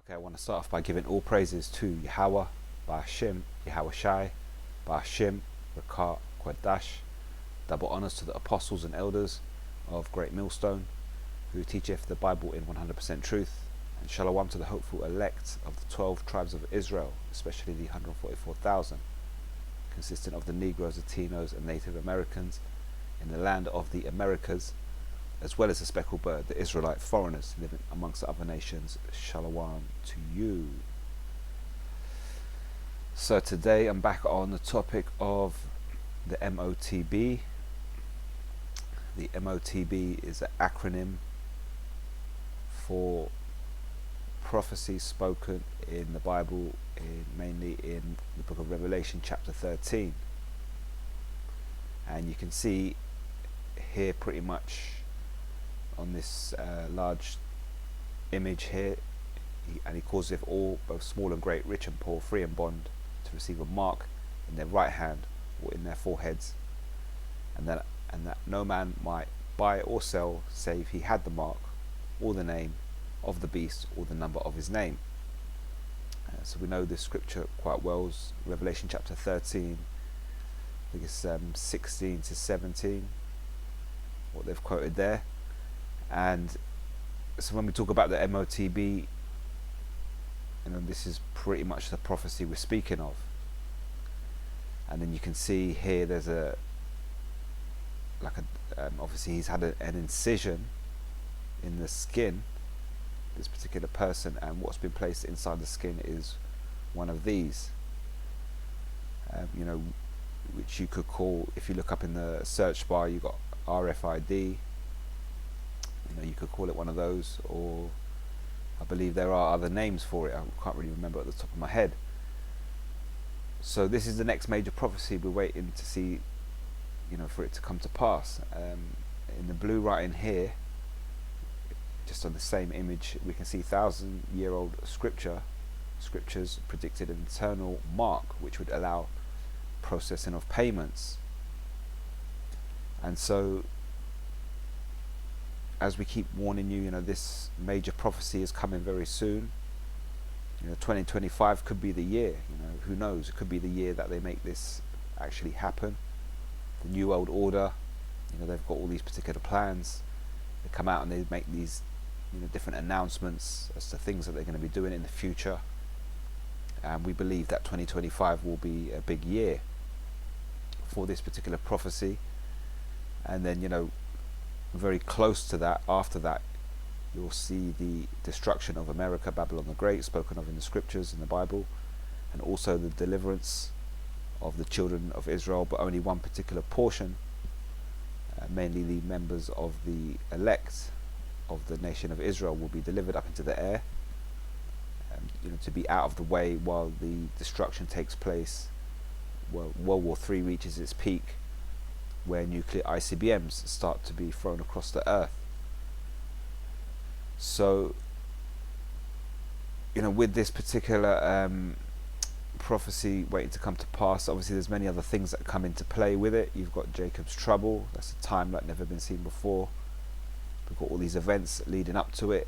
Okay, I want to start off by giving all praises to Yahweh, Ba'ashim, Yahweh Shai, Ba'ashim, Rakat, Kwadash. Double honours to the apostles and elders of Great Millstone, who teacheth the Bible in 100% truth, and shalom to the hopeful elect of the 12 tribes of Israel, especially the 144,000, consisting of the Negroes, Latinos, and Native Americans in the land of the Americas, as well as the speckled bird, the Israelite foreigners living amongst the other nations. Shalom to you. So today I'm back on the topic of the MOTB. The MOTB is an acronym for prophecy spoken in the Bible, mainly in the book of Revelation chapter 13. And you can see here pretty much on this large image here, he calls it all, both small and great, rich and poor, free and bond, to receive a mark in their right hand or in their foreheads, and that no man might buy or sell save he had the mark or the name of the beast or the number of his name. So we know this scripture quite well. It's Revelation chapter 13, I think it's 16 to 17 what they've quoted there. And so when we talk about the MOTB, this is pretty much the prophecy we're speaking of. And then you can see here there's obviously he's had an incision in the skin, this particular person, and what's been placed inside the skin is one of these, which you could call, if you look up in the search bar, you got RFID. You could call it one of those, or I believe there are other names for it. I can't really remember at the top of my head. So this is the next major prophecy we're waiting to see, for it to come to pass. In the blue right in here, just on the same image, we can see 1,000-year-old scriptures predicted an eternal mark which would allow processing of payments. And so, as we keep warning you, this major prophecy is coming very soon. 2025 could be the year. Who knows? It could be the year that they make this actually happen. The New World Order, they've got all these particular plans. They come out and they make these, different announcements as to things that they're going to be doing in the future. And we believe that 2025 will be a big year for this particular prophecy. And then, very close to that, after that, you'll see the destruction of America, Babylon the Great, spoken of in the scriptures in the Bible, and also the deliverance of the children of Israel, but only one particular portion, mainly the members of the elect of the nation of Israel, will be delivered up into the air, to be out of the way while the destruction takes place. Well, World War III reaches its peak, where nuclear ICBMs start to be thrown across the earth. So, with this particular prophecy waiting to come to pass, obviously there's many other things that come into play with it. You've got Jacob's trouble. That's a time like never been seen before. We've got all these events leading up to it,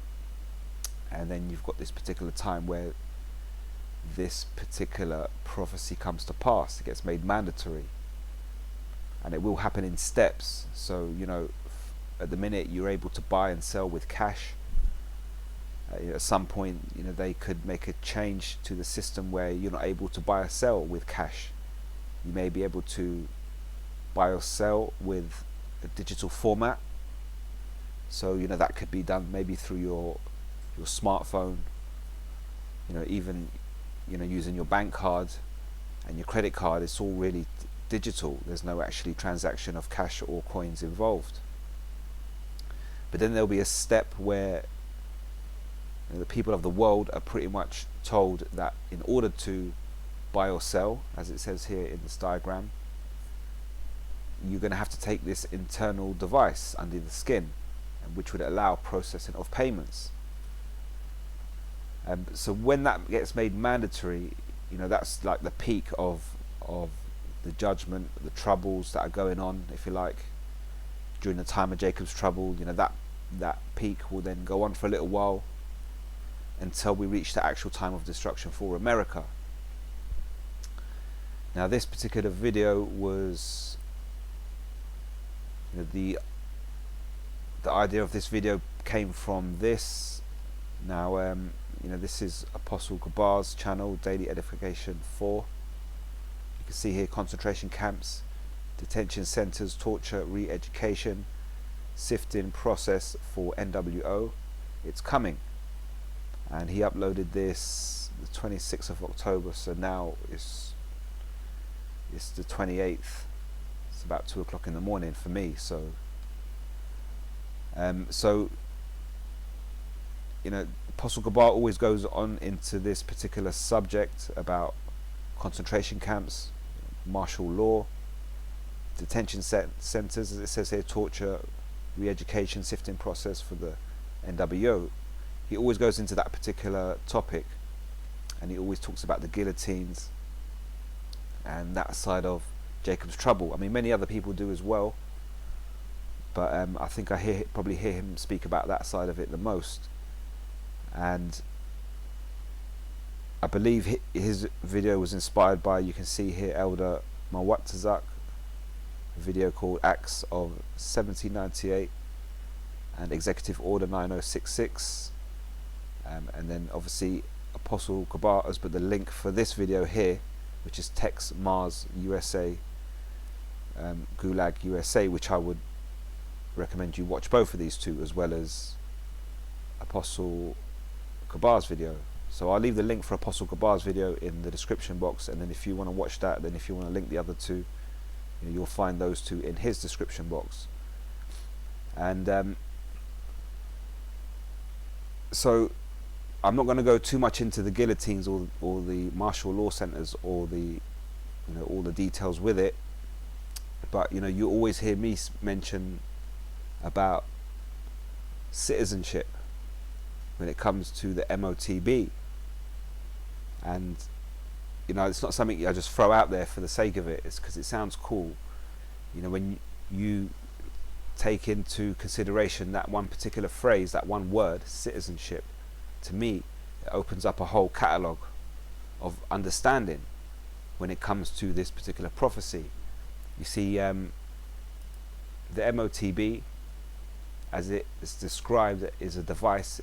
and then you've got this particular time where this particular prophecy comes to pass. It gets made mandatory. And it will happen in steps. So, at the minute you're able to buy and sell with cash. At some point, they could make a change to the system where you're not able to buy or sell with cash. You may be able to buy or sell with a digital format. So, that could be done maybe through your smartphone. Even, using your bank card and your credit card. It's all really digital. There's no actually transaction of cash or coins involved. But then there'll be a step where the people of the world are pretty much told that in order to buy or sell, as it says here in this diagram, you're going to have to take this internal device under the skin, which would allow processing of payments. So when that gets made mandatory, that's like the peak of the judgment, the troubles that are going on, if you like, during the time of Jacob's trouble. That peak will then go on for a little while, until we reach the actual time of destruction for America. Now this particular video was, the idea of this video came from this. Now this is Apostle Gabar's channel, Daily Edification 4. You can see here concentration camps, detention centers, torture, re-education, sifting process for NWO. It's coming. And he uploaded this the 26th of October, so now it's the 28th. It's about 2 o'clock in the morning for me. So Apostle Gabar always goes on into this particular subject about concentration camps, martial law, detention centers, as it says here, torture, re-education, sifting process for the NWO. He always goes into that particular topic, and he always talks about the guillotines and that side of Jacob's trouble. I mean, many other people do as well, but I think I probably hear him speak about that side of it the most. And I believe his video was inspired by, you can see here, Elder Mawatazak, a video called Acts of 1798 and Executive Order 9066, and then obviously Apostle Gabar has put the link for this video here, which is Tex Mars USA, Gulag USA, which I would recommend you watch both of these two, as well as Apostle Gabar's video. So I'll leave the link for Apostle Gabar's video in the description box, and then if you want to watch that, then if you want to link the other two, you'll find those two in his description box. And so I'm not going to go too much into the guillotines or the martial law centers or the all the details with it, but you always hear me mention about citizenship when it comes to the MOTB, and it's not something I just throw out there for the sake of it. It's because it sounds cool. When you take into consideration that one particular phrase, that one word, citizenship, to me it opens up a whole catalogue of understanding when it comes to this particular prophecy. You see, the MOTB, as it is described, is a device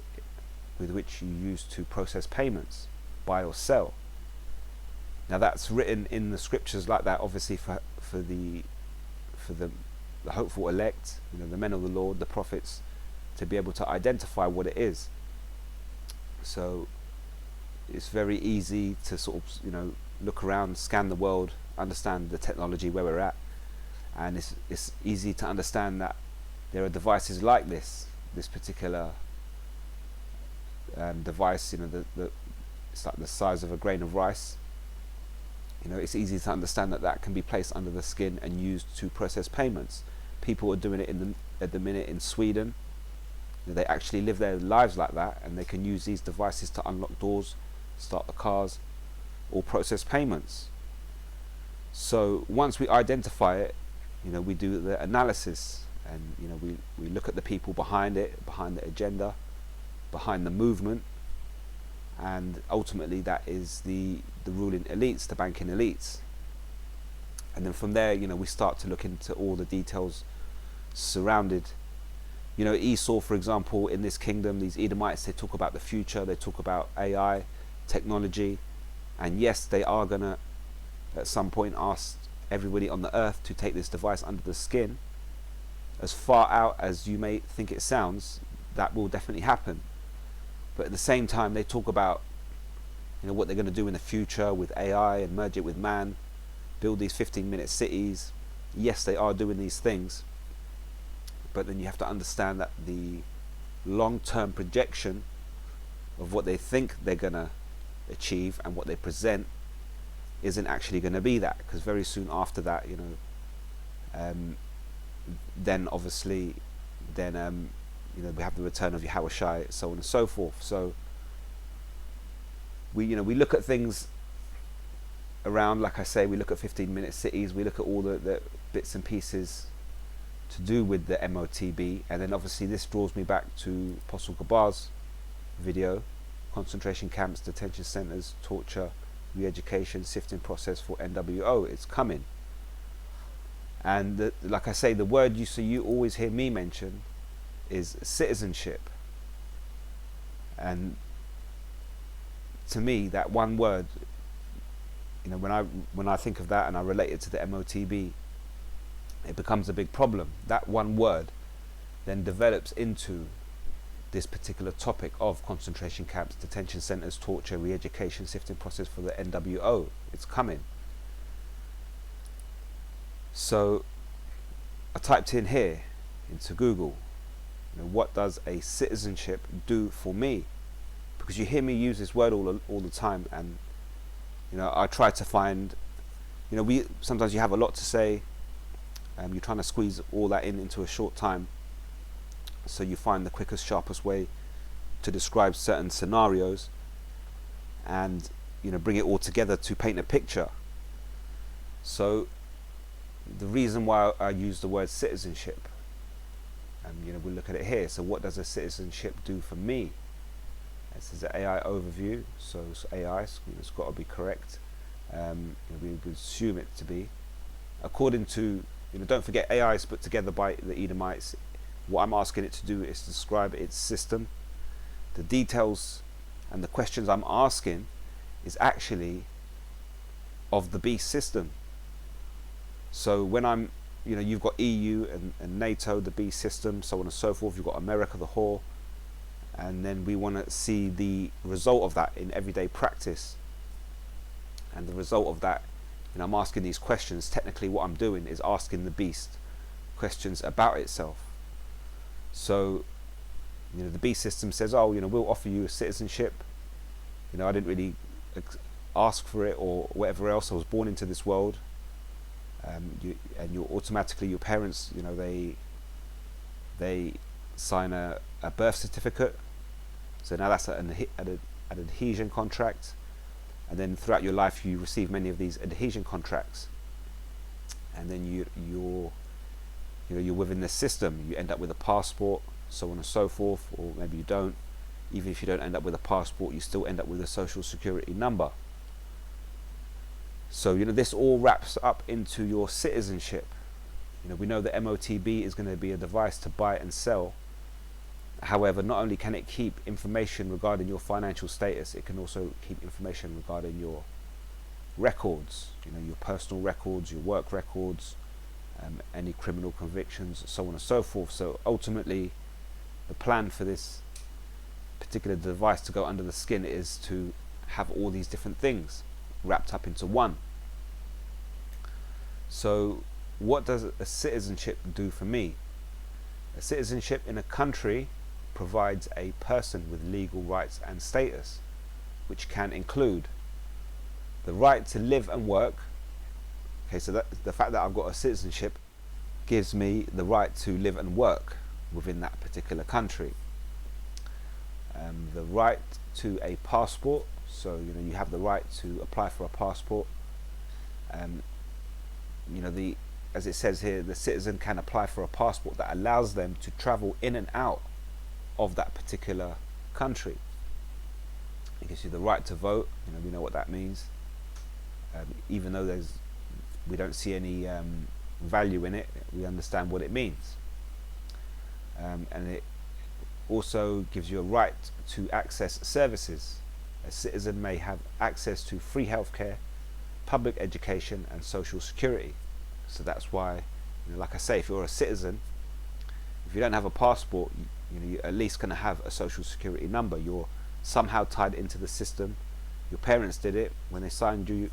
with which you use to process payments, buy or sell. Now that's written in the scriptures like that, obviously for the hopeful elect, the men of the Lord, the prophets, to be able to identify what it is. So it's very easy to sort of look around, scan the world, understand the technology where we're at, and it's easy to understand that there are devices like this particular device. It's like the size of a grain of rice. It's easy to understand that can be placed under the skin and used to process payments. People are doing it at the minute in Sweden. They actually live their lives like that, and they can use these devices to unlock doors, start the cars, or process payments. So once we identify it, we do the analysis, and we look at the people behind it, behind the agenda, behind the movement, and ultimately that is the ruling elites, the banking elites. And then from there, we start to look into all the details surrounded. Esau, for example, in this kingdom, these Edomites, they talk about the future, they talk about AI, technology, and yes, they are gonna at some point ask everybody on the earth to take this device under the skin. As far out as you may think it sounds, that will definitely happen. But at the same time, they talk about what they're going to do in the future with AI and merge it with man, build these 15-minute cities. Yes, they are doing these things, but then you have to understand that the long-term projection of what they think they're going to achieve and what they present isn't actually going to be that, because very soon after that, then obviously we have the return of Yahushua, so on and so forth. So we look at things around, like I say, we look at 15-minute cities, we look at all the bits and pieces to do with the MOTB, and then obviously this draws me back to Apostle Gabar's video, concentration camps, detention centres, torture, re-education, sifting process for NWO. It's coming. And like I say, the word you always hear me mention is citizenship. And to me, that one word, when I think of that and I relate it to the MOTB, it becomes a big problem. That one word then develops into this particular topic of concentration camps, detention centres, torture, re-education, sifting process for the NWO. It's coming. So I typed in here into Google, what does a citizenship do for me? Because you hear me use this word all the time, and I try to find, sometimes you have a lot to say, you're trying to squeeze all that into a short time, so you find the quickest, sharpest way to describe certain scenarios and bring it all together to paint a picture. So the reason why I use the word citizenship, we'll look at it here. So what does a citizenship do for me? This is an AI overview, so it's AI, so it's got to be correct. We would assume it to be. According to, don't forget, AI is put together by the Edomites. What I'm asking it to do is describe its system. The details and the questions I'm asking is actually of the beast system. So when I'm, you've got EU and NATO, the beast system, so on and so forth. You've got America, the whore. And then we want to see the result of that in everyday practice. And the result of that, I'm asking these questions. Technically what I'm doing is asking the beast questions about itself. So, the beast system says, oh, we'll offer you a citizenship. I didn't really ask for it or whatever else. I was born into this world. You're automatically, your parents, they sign a birth certificate. So now that's an adhesion contract. And then throughout your life, you receive many of these adhesion contracts. And then you're within the system. You end up with a passport, so on and so forth, or maybe you don't. Even if you don't end up with a passport, you still end up with a social security number. So this all wraps up into your citizenship. We know the MOTB is going to be a device to buy and sell. However, not only can it keep information regarding your financial status, it can also keep information regarding your records, your personal records, your work records, any criminal convictions, so on and so forth. So ultimately, the plan for this particular device to go under the skin is to have all these different things wrapped up into one. So what does a citizenship do for me? A citizenship in a country provides a person with legal rights and status, which can include the right to live and work. Okay, so that the fact that I've got a citizenship gives me the right to live and work within that particular country. The right to a passport, so you have the right to apply for a passport. As it says here, the citizen can apply for a passport that allows them to travel in and out of that particular country. It gives you the right to vote. We know what that means. Even though we don't see any value in it, we understand what it means. And it also gives you a right to access services. A citizen may have access to free healthcare, public education and social security. So that's why, like I say, if you're a citizen, if you don't have a passport, you're at least going to have a social security number. You're somehow tied into the system. Your parents did it when they signed your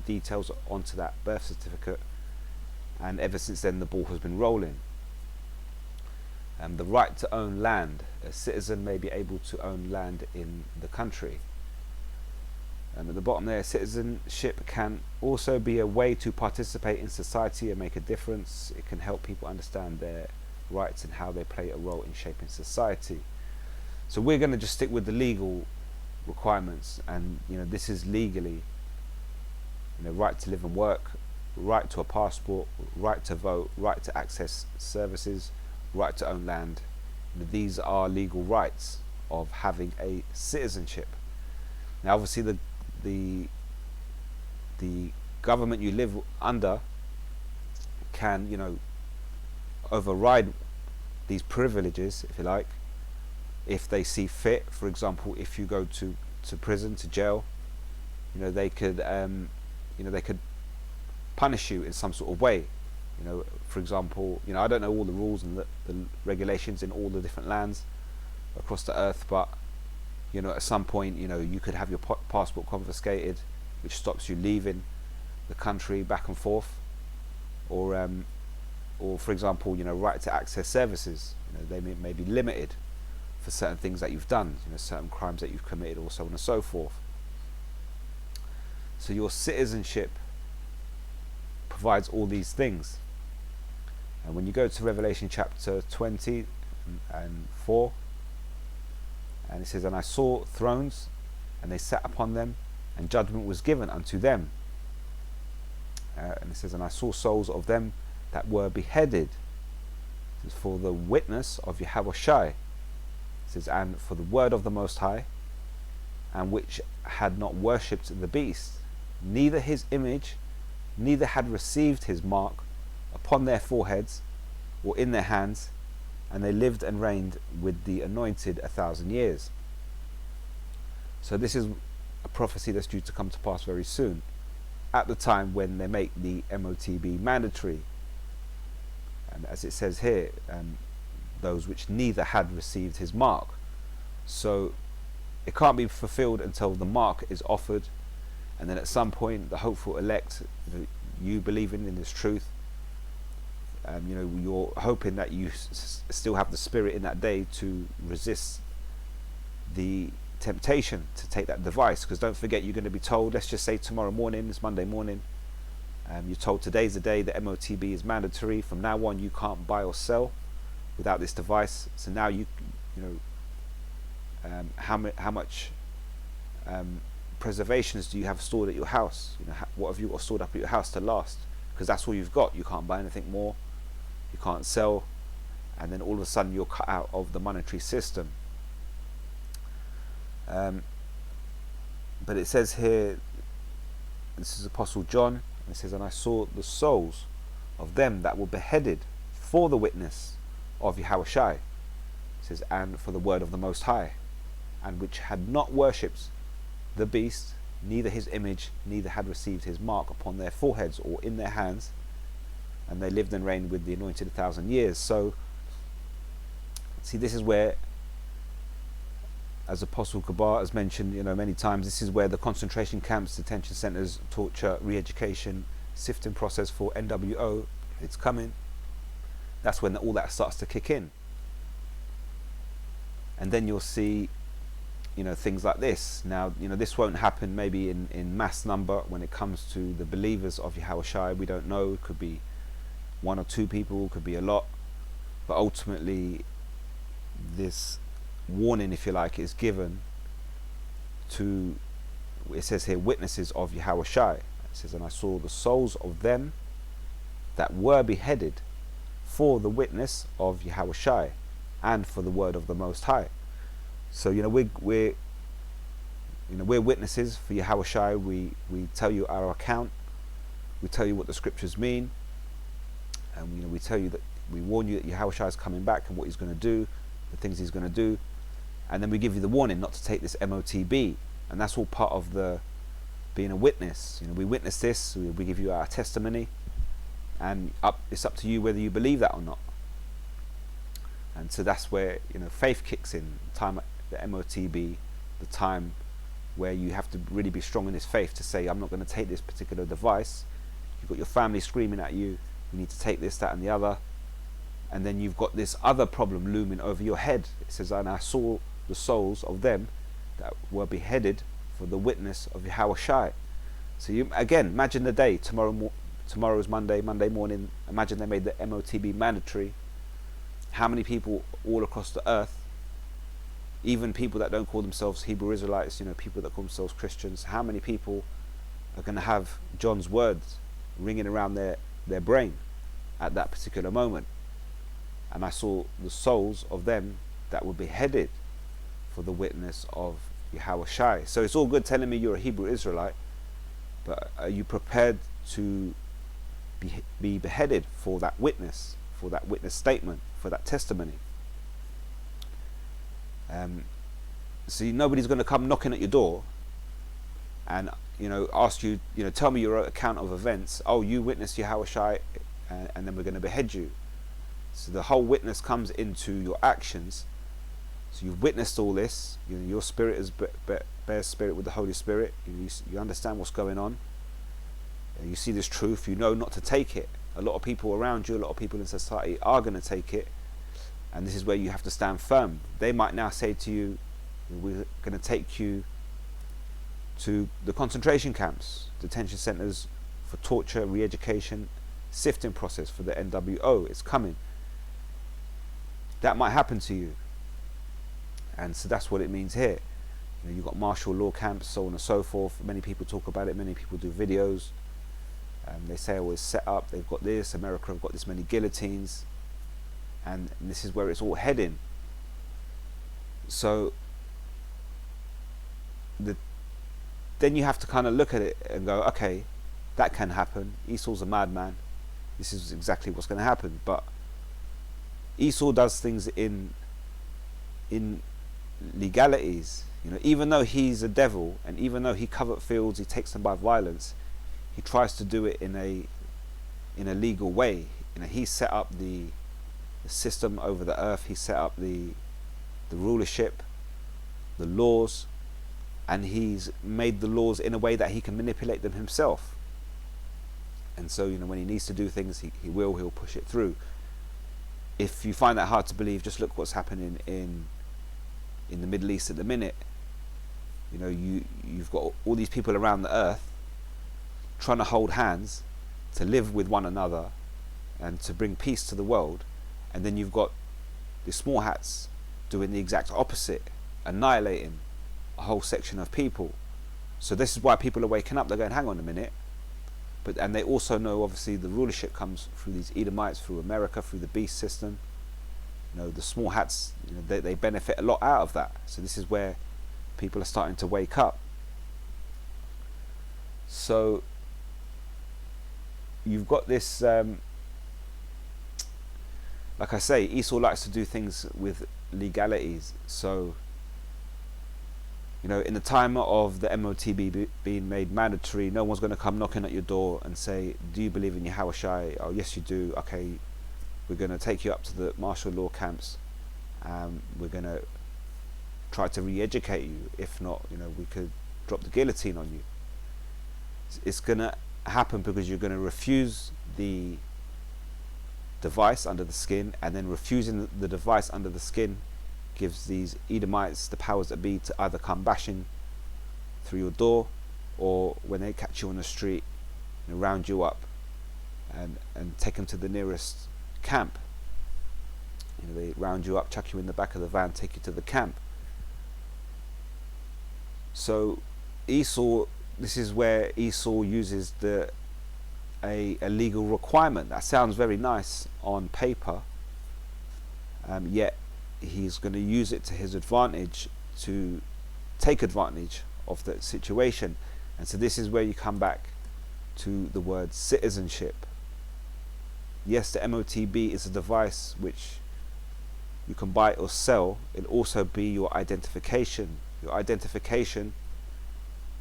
details onto that birth certificate, and ever since then the ball has been rolling. The right to own land. A citizen may be able to own land in the country. And at the bottom there, citizenship can also be a way to participate in society and make a difference. It can help people understand their rights and how they play a role in shaping society. So we're going to just stick with the legal requirements, and this is legally, right to live and work, right to a passport, right to vote, right to access services, right to own land. These are legal rights. of having a citizenship. Now, obviously, the government you live under can, override these privileges, if you like, if they see fit. For example, if you go to prison, to jail, they could they could punish you in some sort of way. For example, I don't know all the rules and the regulations in all the different lands across the earth, but at some point, you could have your passport confiscated, which stops you leaving the country back and forth, or for example, right to access services. They may be limited for certain things that you've done, certain crimes that you've committed, or so on and so forth. So your citizenship provides all these things. And when you go to Revelation chapter 20 and 4, and it says, "And I saw thrones, and they sat upon them, and judgment was given unto them." And it says, "And I saw souls of them that were beheaded for the witness of Yahushua." It says, "And for the word of the Most High, and which had not worshipped the beast, neither his image, neither had received his mark upon their foreheads or in their hands, and they lived and reigned with the anointed 1,000 years." So this is a prophecy that's due to come to pass very soon, at the time when they make the MOTB mandatory. And as it says here, those which neither had received his mark. So it can't be fulfilled until the mark is offered, and then at some point the hopeful elect, you believing in this truth, you're hoping that you still have the spirit in that day to resist the temptation to take that device. Because don't forget, you're going to be told, let's just say tomorrow morning, it's Monday morning, you're told today's the day the MOTB is mandatory. From now on, you can't buy or sell without this device. So now how much preservations do you have stored at your house? What have you got stored up at your house to last? Because that's all you've got. You can't buy anything more, you can't sell, and then all of a sudden you're cut out of the monetary system. But it says here, this is Apostle John, and it says, "And I saw the souls of them that were beheaded for the witness of Yahushua," it says, "and for the word of the Most High, and which had not worshipped the beast, neither his image, neither had received his mark upon their foreheads or in their hands, and they lived and reigned with the anointed 1,000 years." So, see, this is where, as Apostle Kabar has mentioned, many times, this is where the concentration camps, detention centers, torture, re-education, sifting process for NWO, it's coming. That's when all that starts to kick in, and then you'll see, things like this. Now, this won't happen maybe in mass number when it comes to the believers of Yahushua. We don't know. It could be 1 or 2 people, could be a lot, but ultimately this warning, if you like, is given to, it says here, witnesses of Yahushua. It says, "And I saw the souls of them that were beheaded for the witness of Yahushua and for the word of the Most High." So we're witnesses for Yahushua. We tell you our account. We tell you what the scriptures mean, and we tell you that, we warn you that Yahushua is coming back and what he's going to do, the things he's going to do, and then we give you the warning not to take this MOTB, and that's all part of the being a witness. We witness this. We give you our testimony, and it's up to you whether you believe that or not. And so that's where faith kicks in. The MOTB, the time where you have to really be strong in this faith to say, I'm not going to take this particular device. You've got your family screaming at you, you need to take this, that and the other, and then you've got this other problem looming over your head. It says, "And I saw the souls of them that were beheaded for the witness of Yahushua." So again, imagine the day, tomorrow's Monday morning, imagine they made the MOTB mandatory. How many people all across the earth, even people that don't call themselves Hebrew Israelites, people that call themselves Christians, how many people are going to have John's words ringing around their brain at that particular moment? "And I saw the souls of them that were beheaded for the witness of Yahweh Shai. So it's all good telling me you're a Hebrew Israelite, but are you prepared to be beheaded for that witness statement, for that testimony? See, nobody's going to come knocking at your door and ask you, tell me your account of events. Oh, you witnessed Yahweh Shai, and then we're going to behead you. So the whole witness comes into your actions. So you've witnessed all this. Your spirit is bears spirit with the Holy Spirit. You understand what's going on. You see this truth. You know not to take it. A lot of people around you, a lot of people in society are going to take it, and this is where you have to stand firm. They might now say to you, we're going to take you to the concentration camps, detention centers for torture, re-education, sifting process for the NWO. It's coming. That might happen to you. And so that's what it means here. You've got martial law camps, so on and so forth. Many people talk about it. Many people do videos. They say, oh, it's set up. They've got this. America have got this many guillotines. And this is where it's all heading. So then you have to kind of look at it and go, okay, that can happen. Esau's a madman. This is exactly what's going to happen. But Esau does things in legalities. Even though he's a devil, and even though he covet fields, he takes them by violence, he tries to do it in a legal way. He set up the system over the earth. He set up the rulership, the laws, and he's made the laws in a way that he can manipulate them himself. And so when he needs to do things, he'll push it through. If you find that hard to believe, just look what's happening in the Middle East at the minute. You've got all these people around the earth trying to hold hands to live with one another and to bring peace to the world, and then you've got the small hats doing the exact opposite, annihilating a whole section of people. So this is why people are waking up. They're going, hang on a minute. And they also know, obviously, the rulership comes through these Edomites, through America, through the beast system. The small hats, they benefit a lot out of that. So this is where people are starting to wake up. So you've got this, like I say, Esau likes to do things with legalities. So in the time of the MOTB being made mandatory, no one's going to come knocking at your door and say, do you believe in Yahweh Shai? Oh, yes you do. Okay, we're going to take you up to the martial law camps. We're going to try to re-educate you. If not, we could drop the guillotine on you. It's going to happen because you're going to refuse the device under the skin, and then refusing the device under the skin gives these Edomites, the powers that be, to either come bashing through your door, or when they catch you on the street, round you up and take them to the nearest camp. They round you up, chuck you in the back of the van, take you to the camp. So Esau, this is where Esau uses a legal requirement. That sounds very nice on paper, yet he's going to use it to his advantage, to take advantage of the situation. And so this is where you come back to the word citizenship. Yes, the MOTB is a device which you can buy or sell. It'll also be your identification. Your identification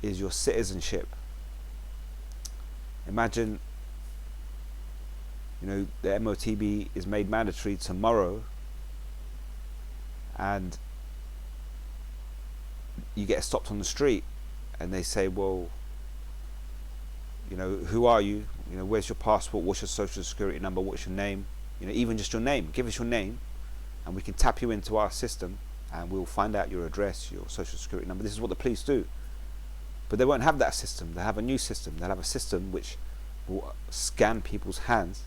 is your citizenship. Imagine, the MOTB is made mandatory tomorrow, and you get stopped on the street and they say, well, who are you? Where's your passport? What's your social security number? What's your name? Even just your name. Give us your name and we can tap you into our system and we'll find out your address, your social security number. This is what the police do. But they won't have that system. They have a new system. They'll have a system which will scan people's hands,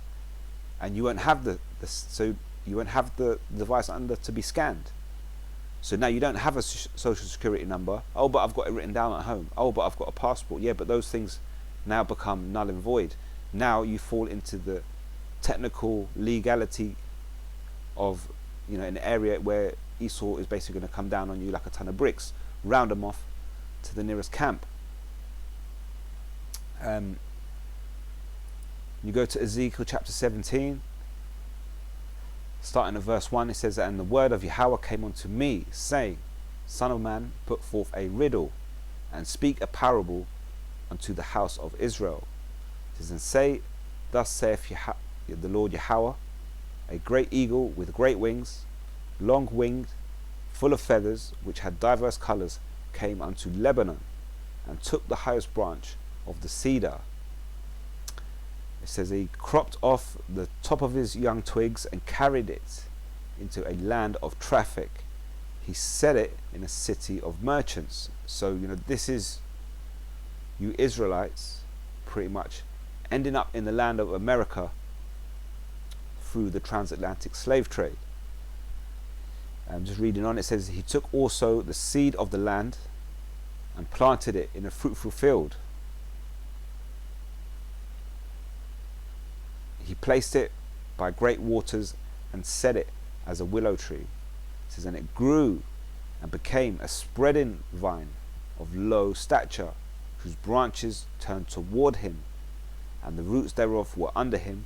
and you won't have so you won't have the device under to be scanned. So now you don't have a social security number. Oh, but I've got it written down at home. Oh, but I've got a passport. Yeah, but those things now become null and void. Now you fall into the technical legality of, an area where Esau is basically going to come down on you like a ton of bricks, round them off to the nearest camp. You go to Ezekiel chapter 17, starting at verse 1, it says, "And the word of Yahweh came unto me, saying, Son of man, put forth a riddle, and speak a parable unto the house of Israel. It says, and say, Thus saith the Lord Yahweh, a great eagle with great wings, long winged, full of feathers, which had diverse colours, came unto Lebanon, and took the highest branch of the cedar." It says he cropped off the top of his young twigs and carried it into a land of traffic. He set it in a city of merchants. So, this is you Israelites pretty much ending up in the land of America through the transatlantic slave trade. I'm just reading on. It says, he took also the seed of the land and planted it in a fruitful field. He placed it by great waters and set it as a willow tree. It says, and it grew and became a spreading vine of low stature, whose branches turned toward him, and the roots thereof were under him.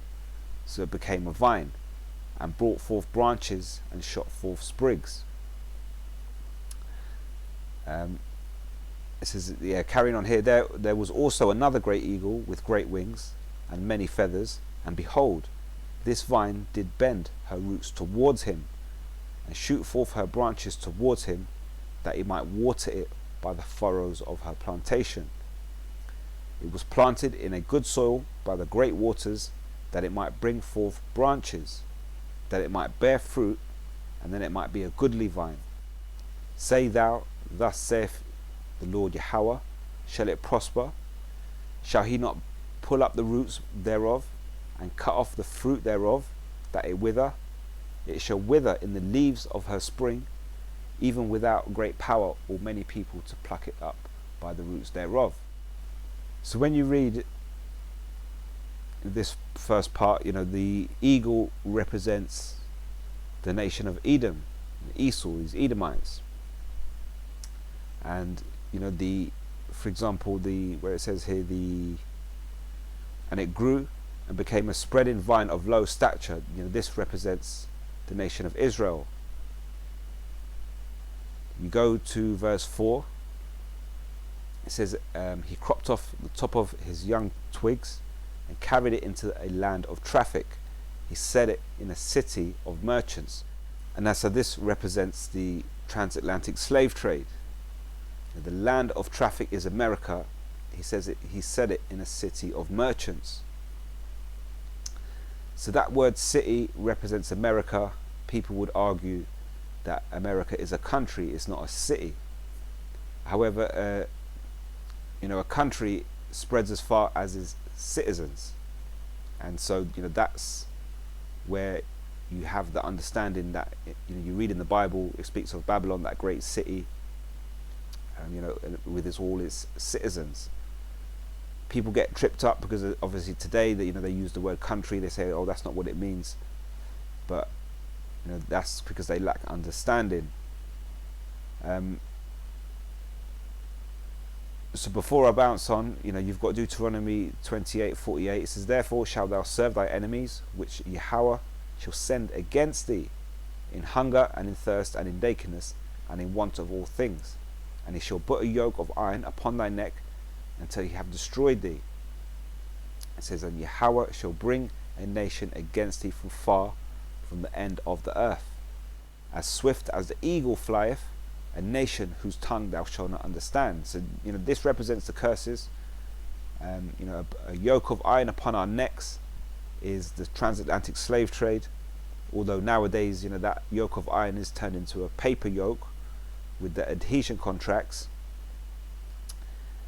So it became a vine, and brought forth branches and shot forth sprigs. It says, carrying on here, there was also another great eagle with great wings and many feathers, and behold, this vine did bend her roots towards him, and shoot forth her branches towards him, that he might water it by the furrows of her plantation. It was planted in a good soil by the great waters, that it might bring forth branches, that it might bear fruit, and then it might be a goodly vine. Say thou, Thus saith the Lord Yahweh, shall it prosper? Shall he not pull up the roots thereof, and cut off the fruit thereof, that it wither? It shall wither in the leaves of her spring, even without great power or many people to pluck it up by the roots thereof. So when you read this first part, the eagle represents the nation of Edom, Esau, these Edomites. And for example, where it says here, and it grew and became a spreading vine of low stature, this represents the nation of Israel. You go to verse 4, it says, he cropped off the top of his young twigs and carried it into a land of traffic. He set it in a city of merchants. And so this represents the transatlantic slave trade. The land of traffic is America. He says he set it in a city of merchants. So that word city represents America. People would argue that America is a country, it's not a city. However, a country spreads as far as its citizens, and so that's where you have the understanding that you read in the Bible. It speaks of Babylon, that great city, with all its citizens. People get tripped up because obviously today they use the word country. They say, oh, that's not what it means, but that's because they lack understanding. So before I bounce on, you've got Deuteronomy 28:48. It says, therefore shalt thou serve thy enemies, which Yahweh shall send against thee, in hunger and in thirst and in nakedness and in want of all things. And he shall put a yoke of iron upon thy neck until he have destroyed thee. It says, and Yahweh shall bring a nation against thee from far, from the end of the earth. As swift as the eagle flieth, a nation whose tongue thou shalt not understand. So this represents the curses. A yoke of iron upon our necks is the transatlantic slave trade. Although nowadays that yoke of iron is turned into a paper yoke with the adhesion contracts.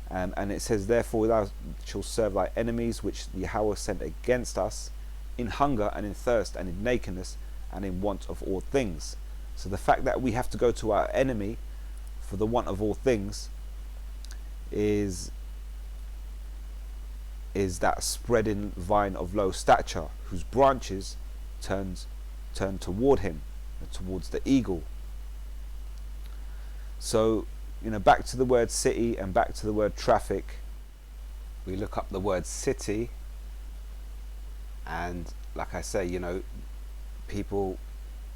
And it says, therefore thou shalt serve thy enemies, which Yahweh sent against us, in hunger and in thirst and in nakedness and in want of all things. So the fact that we have to go to our enemy for the want of all things is that spreading vine of low stature, whose branches turn toward him, towards the eagle. So, back to the word city and back to the word traffic. We look up the word city, and like I say, people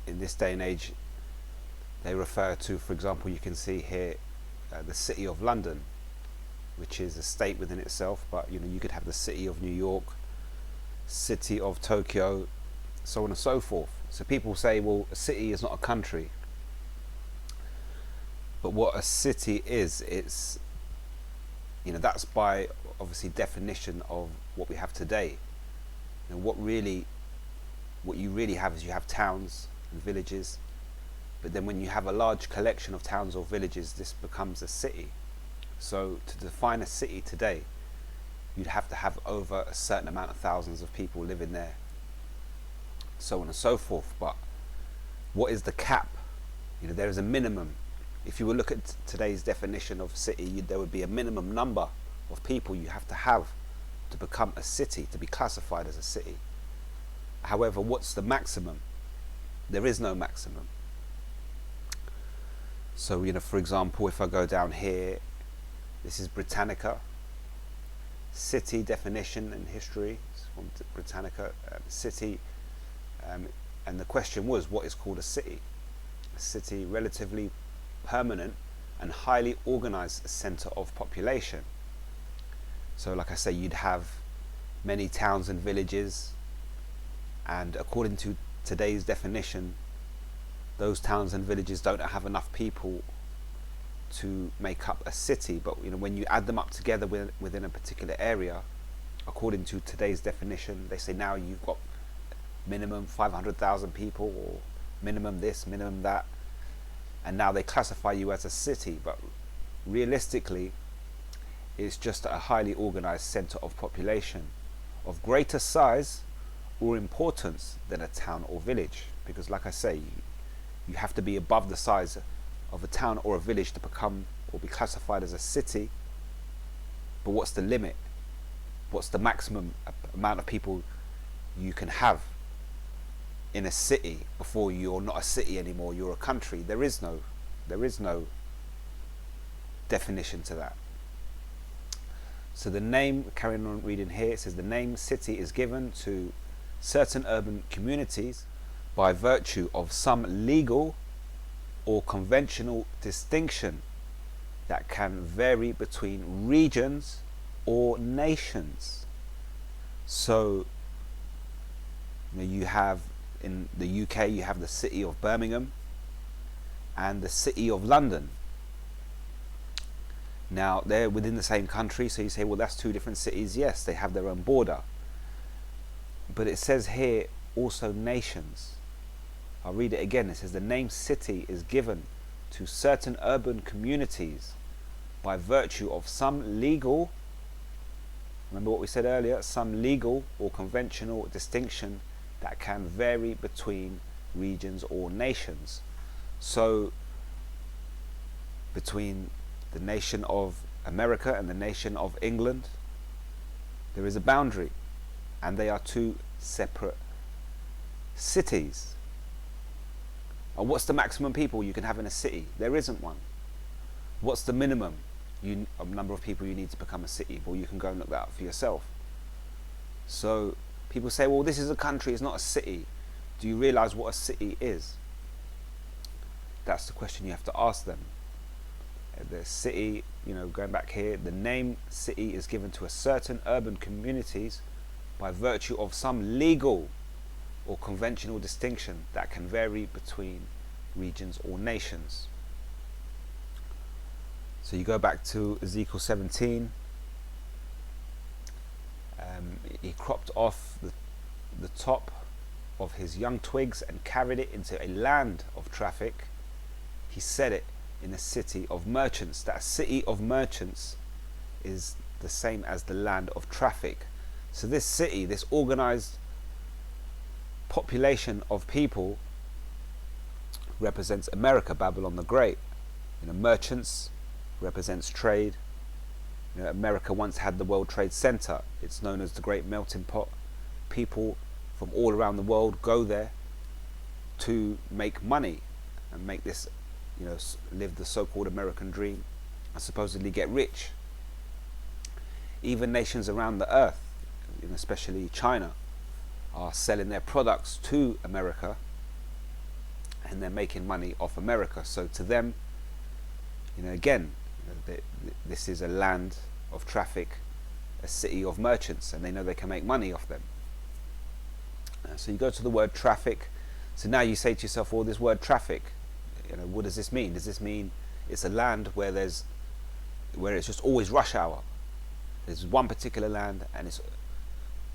in this day and age, they refer to, for example, you can see here, the city of London, which is a state within itself, but you could have the city of New York, city of Tokyo, so on and so forth. So people say, well, a city is not a country. But what a city is, it's, that's by obviously definition of what we have today. What you really have is you have towns and villages, but then when you have a large collection of towns or villages, this becomes a city. So to define a city today, you'd have to have over a certain amount of thousands of people living there, so on and so forth. But what is the cap? There is a minimum. If you would look at today's definition of city, there would be a minimum number of people you have to become a city, to be classified as a city. However, what's the maximum? There is no maximum. So, for example, if I go down here, this is Britannica, city definition and history, it's from Britannica, city, and the question was, what is called a city? A city, relatively permanent and highly organized center of population. So like I say, you'd have many towns and villages, and according to today's definition, those towns and villages don't have enough people to make up a city. But when you add them up together within a particular area, according to today's definition, they say now you've got minimum 500,000 people, or minimum this, minimum that, and now they classify you as a city. But realistically, it's just a highly organized center of population of greater size or importance than a town or village, because like I say, you have to be above the size of a town or a village to become or be classified as a city. But what's the limit? What's the maximum amount of people you can have in a city before you're not a city anymore, you're a country? There is no definition to that. So the name, carrying on reading here, it says the name city is given to certain urban communities by virtue of some legal or conventional distinction that can vary between regions or nations. So you have, in the UK, you have the city of Birmingham and the city of London. Now they're within the same country, so you say, well, that's two different cities. Yes, they have their own border, but it says here also nations. I'll read it again. It says the name city is given to certain urban communities by virtue of some legal, remember what we said earlier, some legal or conventional distinction that can vary between regions or nations. So between the nation of America and the nation of England, there is a boundary, and they are two separate cities. And what's the maximum people you can have in a city? There isn't one. What's the minimum number of people you need to become a city? Well, you can go and look that up for yourself. So people say, well, this is a country, it's not a city. Do you realize what a city is? That's the question you have to ask them. The city, going back here, the name city is given to a certain urban communities by virtue of some legal or conventional distinction that can vary between regions or nations. So you go back to Ezekiel 17. He cropped off the top of his young twigs and carried it into a land of traffic. He set it in a city of merchants. That city of merchants is the same as the land of traffic. So this city, this organized population of people, represents America, Babylon the Great. Merchants represents trade. America once had the World Trade Center. It's known as the Great Melting Pot. People from all around the world go there to make money and make this live the so-called American dream and supposedly get rich. Even nations around the earth, especially China, are selling their products to America, and they're making money off America. So to them, again, this is a land of traffic, a city of merchants, and they know they can make money off them. So you go to the word traffic. So now you say to yourself, well, this word traffic, what does this mean? Does this mean it's a land where it's just always rush hour? There's one particular land, and it's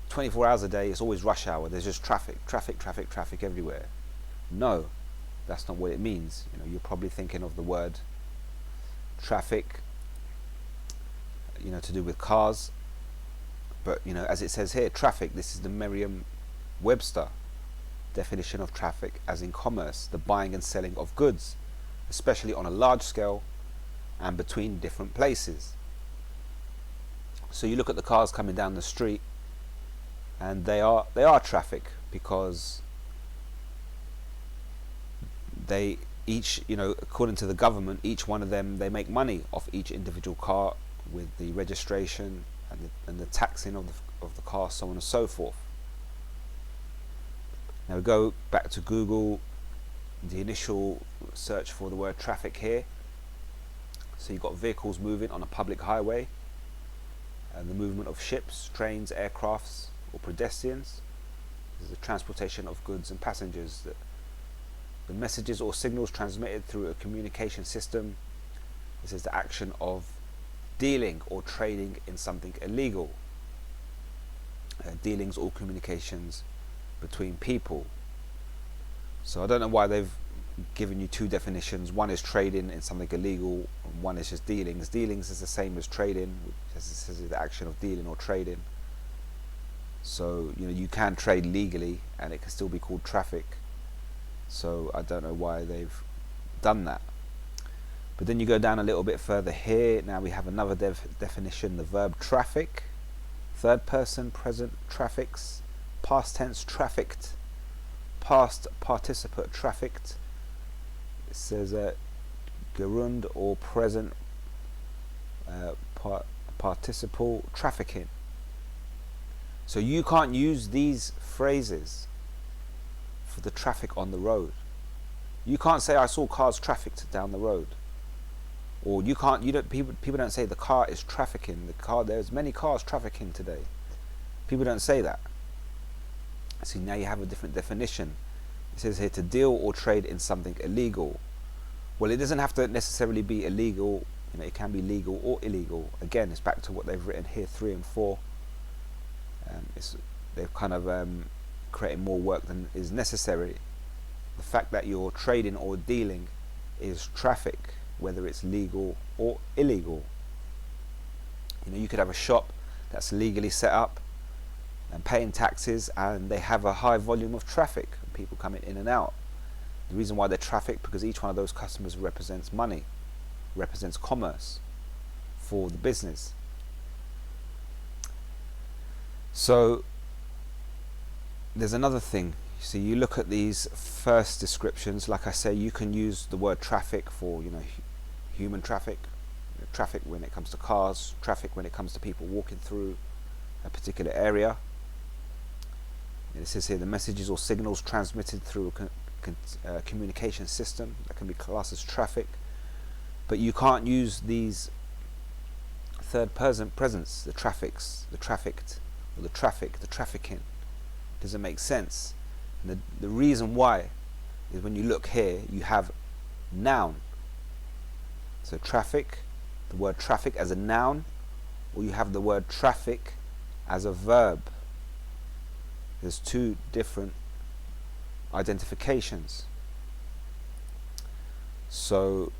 24 hours a day, it's always rush hour. There's just traffic everywhere. No, that's not what it means. You're probably thinking of the word traffic, to do with cars. But, as it says here, traffic, this is the Merriam-Webster definition of traffic, as in commerce, the buying and selling of goods, especially on a large scale and between different places. So you look at the cars coming down the street, and they are traffic, because they each, according to the government, each one of them, they make money off each individual car with the registration and the taxing of the car, so on and so forth. Now we go back to Google, the initial search for the word traffic here. So you've got vehicles moving on a public highway, and the movement of ships, trains, aircrafts, or pedestrians. This is the transportation of goods and passengers. The messages or signals transmitted through a communication system. This is the action of dealing or trading in something illegal. Dealings or communications between people. So I don't know why they've given you two definitions. One is trading in something illegal, and one is just dealings. Dealings is the same as trading, which is the action of dealing or trading. So you can trade legally and it can still be called traffic. So I don't know why they've done that. But then you go down a little bit further here. Now we have another definition, the verb traffic. Third person, present, traffics. Past tense, trafficked. Past participate, trafficked. It says gerund, or present participle, trafficking. So you can't use these phrases for the traffic on the road. You can't say I saw cars trafficked down the road. Or people don't say the car is trafficking. There's many cars trafficking today. People don't say that. See, now you have a different definition. It says here to deal or trade in something illegal. Well, it doesn't have to necessarily be illegal. It can be legal or illegal. Again, it's back to what they've written here, 3 and 4. They've kind of created more work than is necessary. The fact that you're trading or dealing is traffic, whether it's legal or illegal. You could have a shop that's legally set up and paying taxes, and they have a high volume of traffic, people coming in and out. The reason why they're traffic, because each one of those customers represents money, represents commerce for the business. So there's another thing. So you look at these first descriptions. Like I say, you can use the word traffic for human traffic, traffic when it comes to cars, traffic when it comes to people walking through a particular area. It says here the messages or signals transmitted through a communication system, that can be classed as traffic. But you can't use these third person presence, the traffics, the trafficked, or the traffic, the trafficking. Doesn't make sense. And the reason why is when you look here, you have noun. So traffic, the word traffic as a noun, or you have the word traffic as a verb. There's two different identifications. So,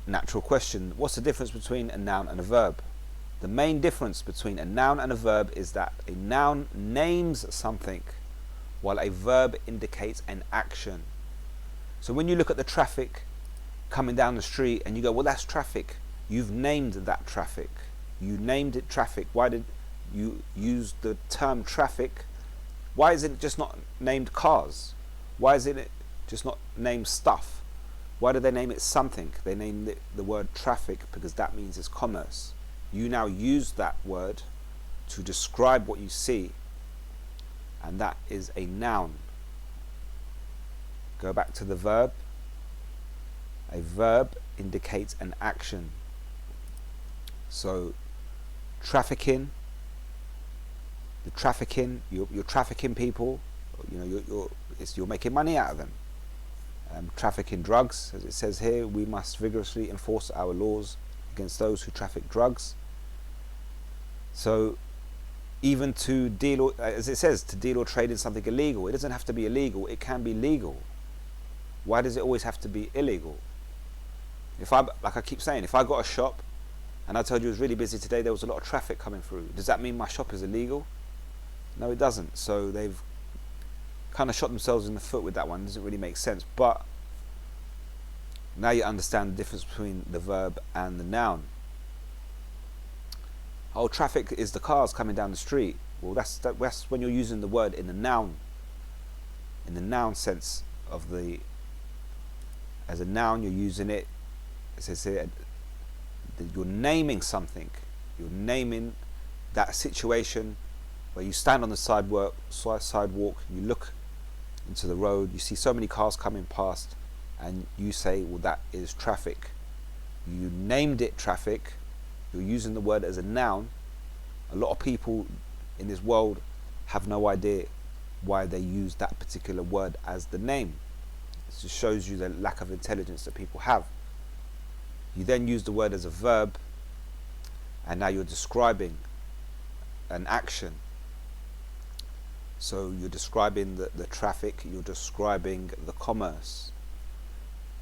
natural question, what's the difference between a noun and a verb? The main difference between a noun and a verb is that a noun names something, while a verb indicates an action. So when you look at the traffic coming down the street and you go, well, that's traffic, you've named that traffic. You named it traffic. Why did you use the term traffic? Why is it just not named cars? Why is it just not named stuff? Why do they name it something? They name it the word traffic because that means it's commerce. You now use that word to describe what you see, and that is a noun. Go back to the verb. A verb indicates an action. So trafficking, the trafficking, you're trafficking people, you know, you're making money out of them. Trafficking drugs, as it says here, we must vigorously enforce our laws against those who traffic drugs. So even to deal, as it says, to deal or trade in something illegal, it doesn't have to be illegal, it can be legal. Why does it always have to be illegal? If like I keep saying, if I got a shop and I told you it was really busy today, there was a lot of traffic coming through, does that mean my shop is illegal? No, it doesn't. So they've kind of shot themselves in the foot with that one. It doesn't really make sense. But now you understand the difference between the verb and the noun. Oh, traffic is the cars coming down the street. Well, that's when you're using the word in the noun sense of the. As a noun, you're using it. It says here, you're naming something. You're naming that situation where you stand on the sidewalk, you look into the road, you see so many cars coming past, and you say, well, that is traffic. You named it traffic. You're using the word as a noun. A lot of people in this world have no idea why they use that particular word as the name. It just shows you the lack of intelligence that people have. You then use the word as a verb, and now you're describing an action. So you're describing the traffic, you're describing the commerce.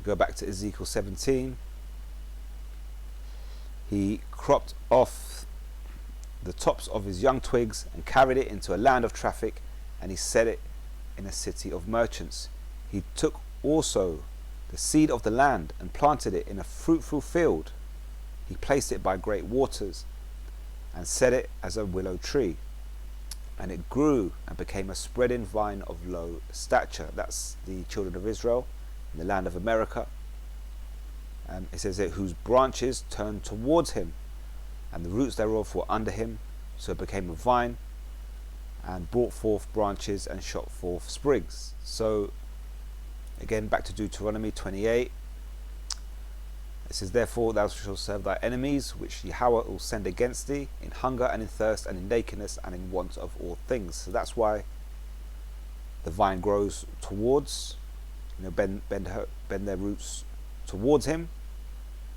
Go back to Ezekiel 17. He cropped off the tops of his young twigs and carried it into a land of traffic, and he set it in a city of merchants. He took also the seed of the land and planted it in a fruitful field. He placed it by great waters and set it as a willow tree, and it grew and became a spreading vine of low stature. That's the children of Israel in the land of America. It says that whose branches turned towards him, and the roots thereof were under him, so it became a vine and brought forth branches and shot forth sprigs. So again, back to Deuteronomy 28. It says, therefore thou shalt serve thy enemies, which Yahweh will send against thee, in hunger and in thirst and in nakedness and in want of all things. So that's why the vine grows towards, bend their roots towards him,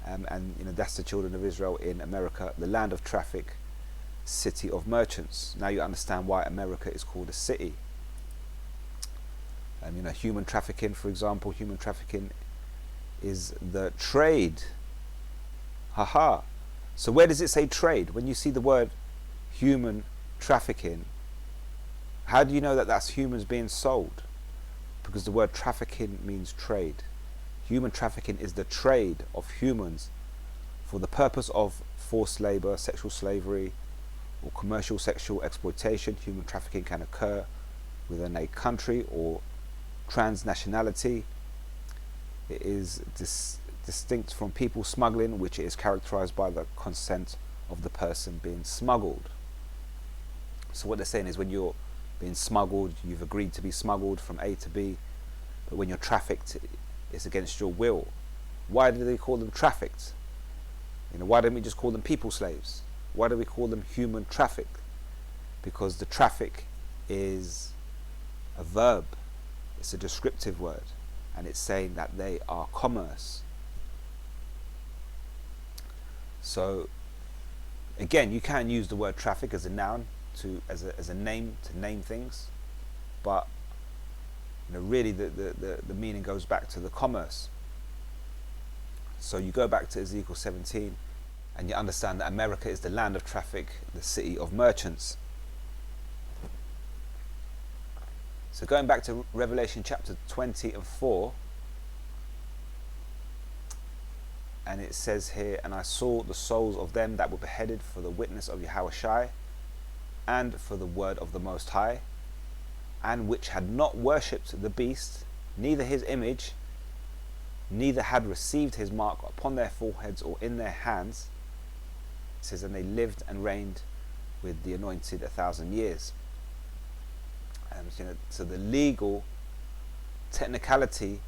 and that's the children of Israel in America, the land of traffic, city of merchants. Now you understand why America is called a city. Human trafficking, for example, human trafficking is the trade. Haha. So where does it say trade? When you see the word human trafficking, how do you know that that's humans being sold? Because the word trafficking means trade. Human trafficking is the trade of humans for the purpose of forced labor, sexual slavery, or commercial sexual exploitation. Human trafficking can occur within a country or transnationality. It is distinct from people smuggling, which is characterized by the consent of the person being smuggled. So what they're saying is when you're being smuggled, you've agreed to be smuggled from A to B, but when you're trafficked, it's against your will. Why do they call them trafficked? Why don't we just call them people slaves? Why do we call them human traffic? Because the traffic is a verb. It's a descriptive word, and it's saying that they are commerce. So again, you can use the word traffic as a noun as a name to name things, but really the meaning goes back to the commerce. So you go back to Ezekiel 17 and you understand that America is the land of traffic, the city of merchants. So going back to Revelation chapter 20 and 4, and it says here, and I saw the souls of them that were beheaded for the witness of Yahushua and for the word of the Most High, and which had not worshipped the beast, neither his image, neither had received his mark upon their foreheads or in their hands. It says, and they lived and reigned with the anointed 1,000 years. So the legal technicality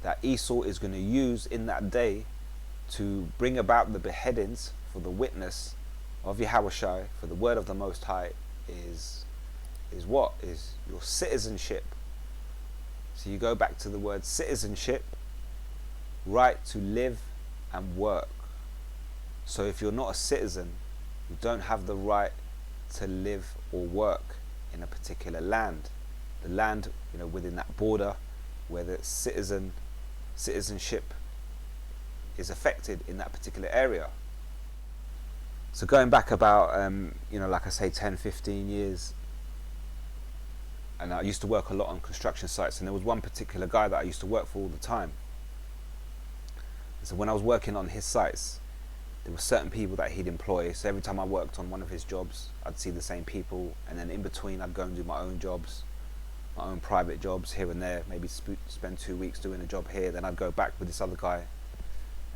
that Esau is going to use in that day to bring about the beheadings for the witness of Yahushua, for the word of the Most High, is what? Is your citizenship. So you go back to the word citizenship, right to live and work. So if you're not a citizen, you don't have the right to live or work in a particular land. The land, within that border where the citizenship is affected in that particular area. So going back about, like I say, 10, 15 years, and I used to work a lot on construction sites, and there was one particular guy that I used to work for all the time. So when I was working on his sites, there were certain people that he'd employ. So every time I worked on one of his jobs, I'd see the same people, and then in between I'd go and do my own jobs, my own private jobs here and there, maybe spend 2 weeks doing a job here, then I'd go back with this other guy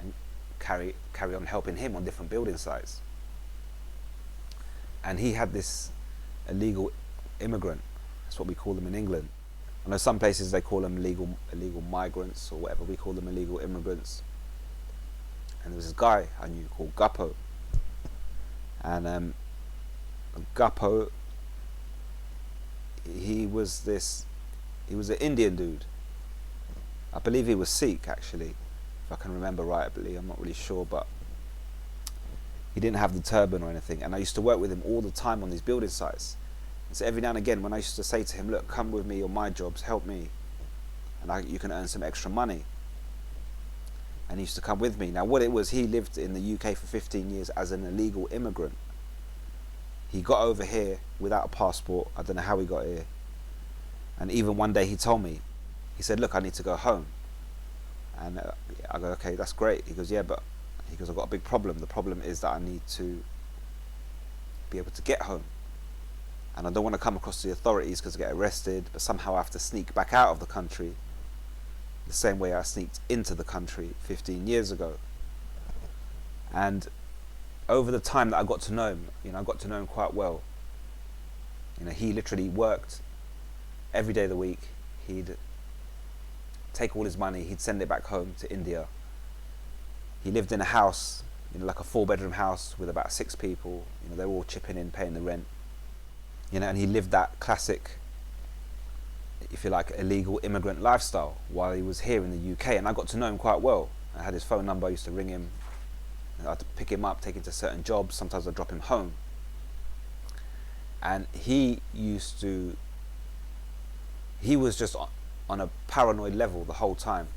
and carry on helping him on different building sites. And he had this illegal immigrant, that's what we call them in England. I know some places they call them illegal migrants or whatever, we call them illegal immigrants. And there was this guy I knew called Guppo, and Guppo, he was an Indian dude. I believe he was Sikh, actually, if I can remember rightly. I'm not really sure, but he didn't have the turban or anything. And I used to work with him all the time on these building sites. And so every now and again, when I used to say to him, look, come with me on my jobs, help me, and you can earn some extra money. And he used to come with me. Now what it was, he lived in the UK for 15 years as an illegal immigrant. He got over here without a passport. I don't know how he got here. And even one day he told me, he said, look, I need to go home. And I go, okay, that's great. He goes, yeah, but he goes, I've got a big problem. The problem is that I need to be able to get home. And I don't want to come across the authorities because I get arrested, but somehow I have to sneak back out of the country the same way I sneaked into the country 15 years ago. And over the time that I got to know him, I got to know him quite well. He literally worked every day of the week. He'd take all his money, he'd send it back home to India. He lived in a house, like a 4-bedroom house with about 6 people. They were all chipping in, paying the rent. And he lived that classic, if you like, illegal immigrant lifestyle while he was here in the UK. And I got to know him quite well. I had his phone number, I used to ring him. I had to pick him up, take him to certain jobs. Sometimes I'd drop him home. And he was just on a paranoid level the whole time,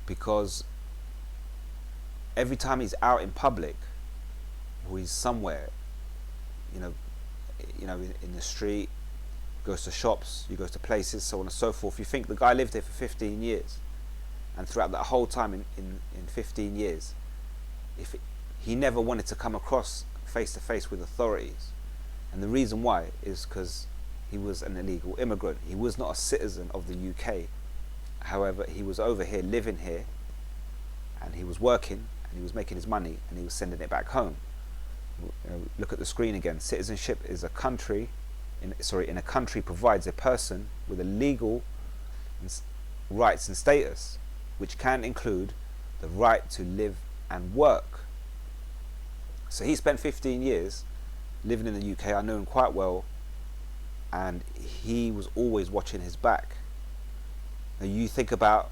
because every time he's out in public or he's somewhere, in the street, goes to shops, he goes to places, so on and so forth. You think the guy lived here for 15 years, and throughout that whole time in 15 years, he never wanted to come across face to face with authorities. And the reason why is because he was an illegal immigrant. He was not a citizen of the UK. However, he was over here, living here, and he was working, and he was making his money, and he was sending it back home. Look at the screen again. Citizenship is a country, in a country provides a person with a legal rights and status, which can include the right to live and work. So he spent 15 years living in the UK. I know him quite well, and he was always watching his back. Now you think about,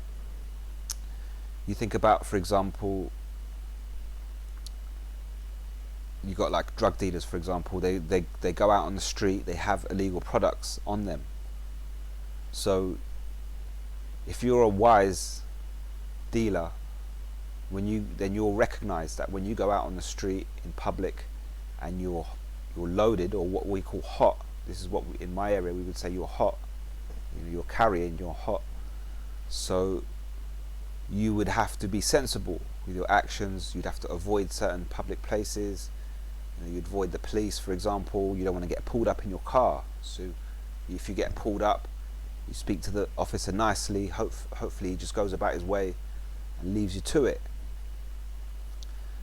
for example, you got like drug dealers, for example. They go out on the street, they have illegal products on them. So if you're a wise dealer, then you'll recognize that when you go out on the street in public and you're loaded, or what we call hot. This is what in my area we would say you're hot. You're carrying, you're hot. So you would have to be sensible with your actions. You'd have to avoid certain public places. You'd avoid the police, for example. You don't want to get pulled up in your car. So if you get pulled up, You speak to the officer nicely. Hopefully he just goes about his way and leaves you to it.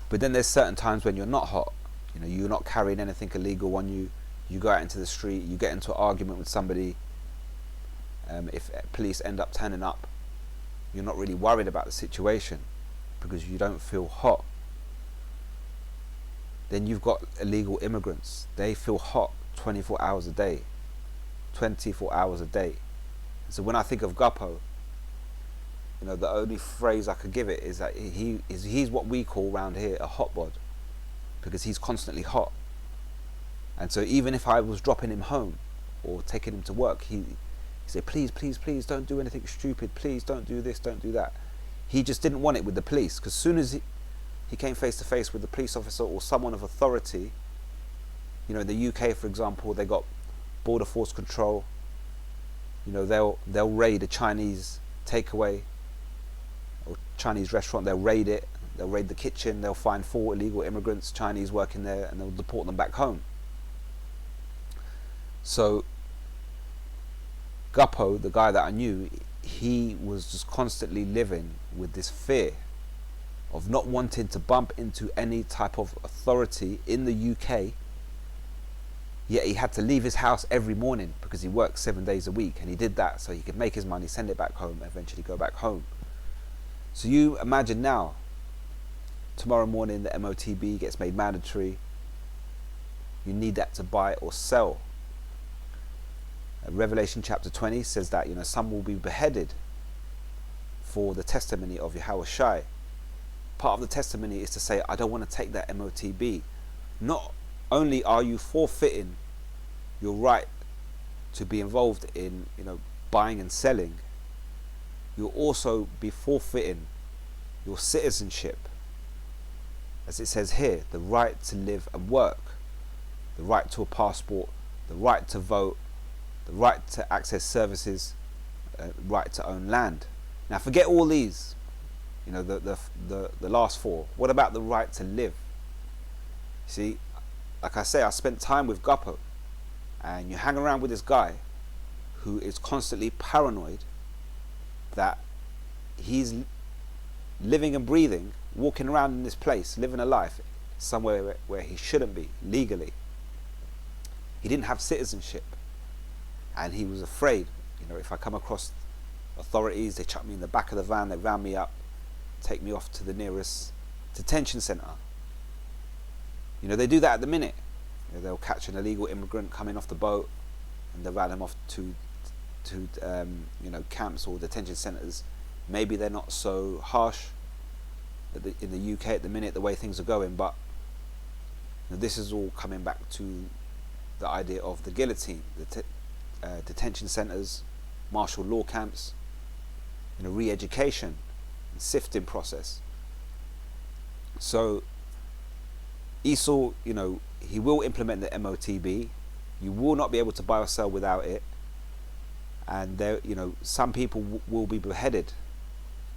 But then there's certain times when you're not hot. You know, you're not carrying anything illegal on you. You go out into the street, you get into an argument with somebody. If police end up turning up, you're not really worried about the situation because you don't feel hot. Then you've got illegal immigrants. They feel hot 24 hours a day. 24 hours a day. So when I think of Guppo, you know, the only phrase I could give it is that he's what we call around here a hotbod, because he's constantly hot. And so even if I was dropping him home or taking him to work, he said, please, please, please don't do anything stupid. Please don't do this, don't do that. He just didn't want it with the police, because as soon as he came face to face with the police officer or someone of authority, you know, in the UK, for example, they got border force control. You know, they'll raid a Chinese takeaway or Chinese restaurant. They'll raid it. They'll raid the kitchen. They'll find 4 illegal immigrants, Chinese, working there, and they'll deport them back home. So Guppo, the guy that I knew, he was just constantly living with this fear of not wanting to bump into any type of authority in the UK. Yet he had to leave his house every morning because he worked 7 days a week, and he did that so he could make his money, send it back home, eventually go back home. So you imagine now, tomorrow morning the MOTB gets made mandatory. You need that to buy or sell. Revelation chapter 20 says that, you know, some will be beheaded for the testimony of Yahweh Shai. Part of the testimony is to say, I don't want to take that MOTB. Not only are you forfeiting your right to be involved in, you know, buying and selling, you'll also be forfeiting your citizenship. As it says here, the right to live and work, the right to a passport, the right to vote, the right to access services, right to own land. Now forget all these, you know, the last 4. What about the right to live? See, like I say, I spent time with Guppo, and you hang around with this guy who is constantly paranoid that he's living and breathing, walking around in this place, living a life somewhere where he shouldn't be legally. He didn't have citizenship, and he was afraid, you know, if I come across authorities, they chuck me in the back of the van, they round me up, take me off to the nearest detention centre. You know, they do that at the minute. You know, they'll catch an illegal immigrant coming off the boat, and they'll round him off to you know, camps or detention centres. Maybe they're not so harsh in the UK at the minute, the way things are going, but you know, this is all coming back to the idea of the guillotine, the detention centres, martial law camps, you know, re-education and sifting process. So Esau, you know, he will implement the MOTB. You will not be able to buy or sell without it, and there, you know, some people will be beheaded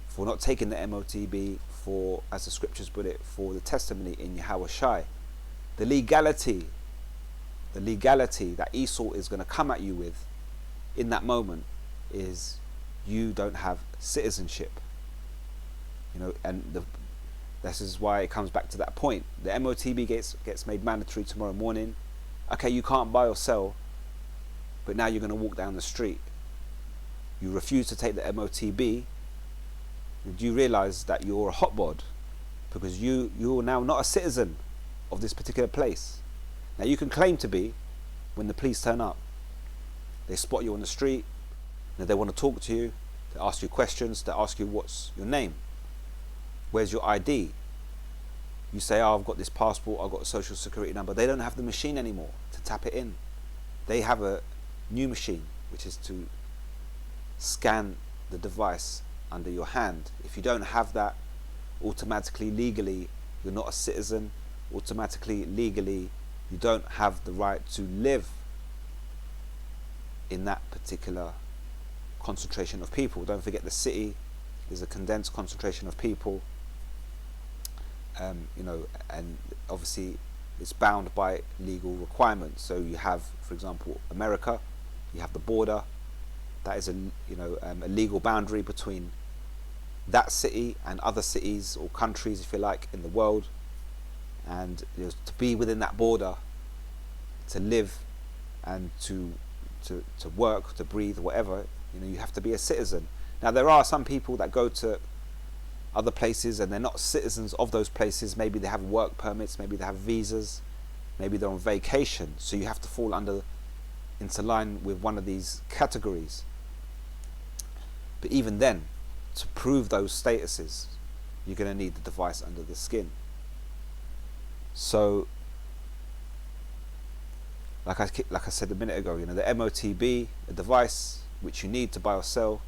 for not taking the MOTB, for, as the scriptures put it, for the testimony in Yahweh Shai. The legality that Esau is going to come at you with in that moment is you don't have citizenship. You know, and this is why it comes back to that point. The MOTB gets made mandatory tomorrow morning. Okay, you can't buy or sell, but now you're going to walk down the street. You refuse to take the MOTB. Do you realize that you're a hotbod? Because you're now not a citizen of this particular place. Now you can claim to be when the police turn up. They spot you on the street, they want to talk to you, they ask you questions, they ask you what's your name, where's your ID. You say, oh, I've got this passport, I've got a social security number. They don't have the machine anymore to tap it in. They have a new machine, which is to scan the device under your hand. If you don't have that, automatically, legally, you're not a citizen. Automatically, legally, you don't have the right to live in that particular concentration of people. Don't forget, the city is a condensed concentration of people. You know, and obviously it's bound by legal requirements. So you have, for example, America, you have the border, That is a legal boundary between that city and other cities or countries, if you like, in the world. And to be within that border, to live and to work, to breathe, whatever, you have to be a citizen. Now there are some people that go to other places and they're not citizens of those places. Maybe they have work permits, maybe they have visas, maybe they're on vacation, so you have to fall into line with one of these categories. But even then, to prove those statuses, you're going to need the device under the skin. So like I said a minute ago, the MOTB, a device which you need to buy or sell,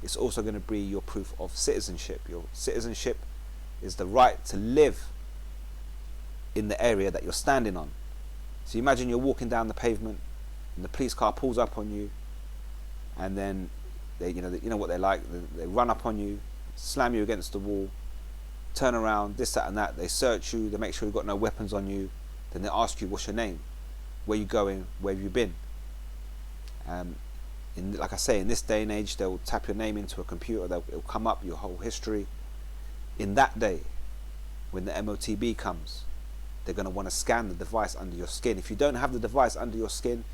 it's also going to be your proof of citizenship. Your citizenship is the right to live in the area that you're standing on. So imagine you're walking down the pavement and the police car pulls up on you, and then they, you know what they're like, they run up on you, slam you against the wall, turn around, this, that and that, they search you, they make sure you've got no weapons on you, then they ask you what's your name, where you going, where have you been. Like I say, in this day and age, they'll tap your name into a computer, it'll come up, your whole history. In that day, when the MOTB comes, they're going to want to scan the device under your skin. If you don't have the device under your skin,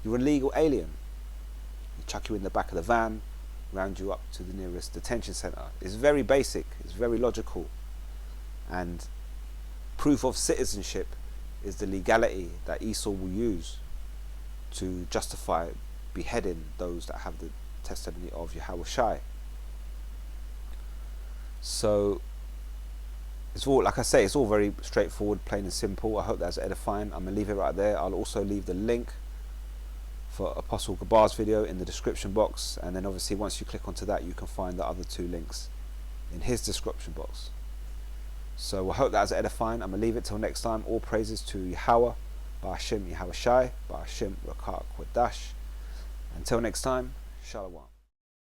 you're a legal alien. They chuck you in the back of the van, round you up to the nearest detention centre. It's very basic, it's very logical. And proof of citizenship is the legality that Esau will use to justify beheading those that have the testimony of Yahweh Shai. So it's all, like I say, it's all very straightforward, plain and simple. I hope that's edifying. I'm going to leave it right there. I'll also leave the link for Apostle Gabar's video in the description box, and then obviously once you click onto that, you can find the other two links in his description box. So I hope that's edifying. I'm going to leave it till next time. All praises to Yahweh, Ba'ashem Yahweh Shai, Ba'ashem Rakah Kwadash. Until next time, Shalom.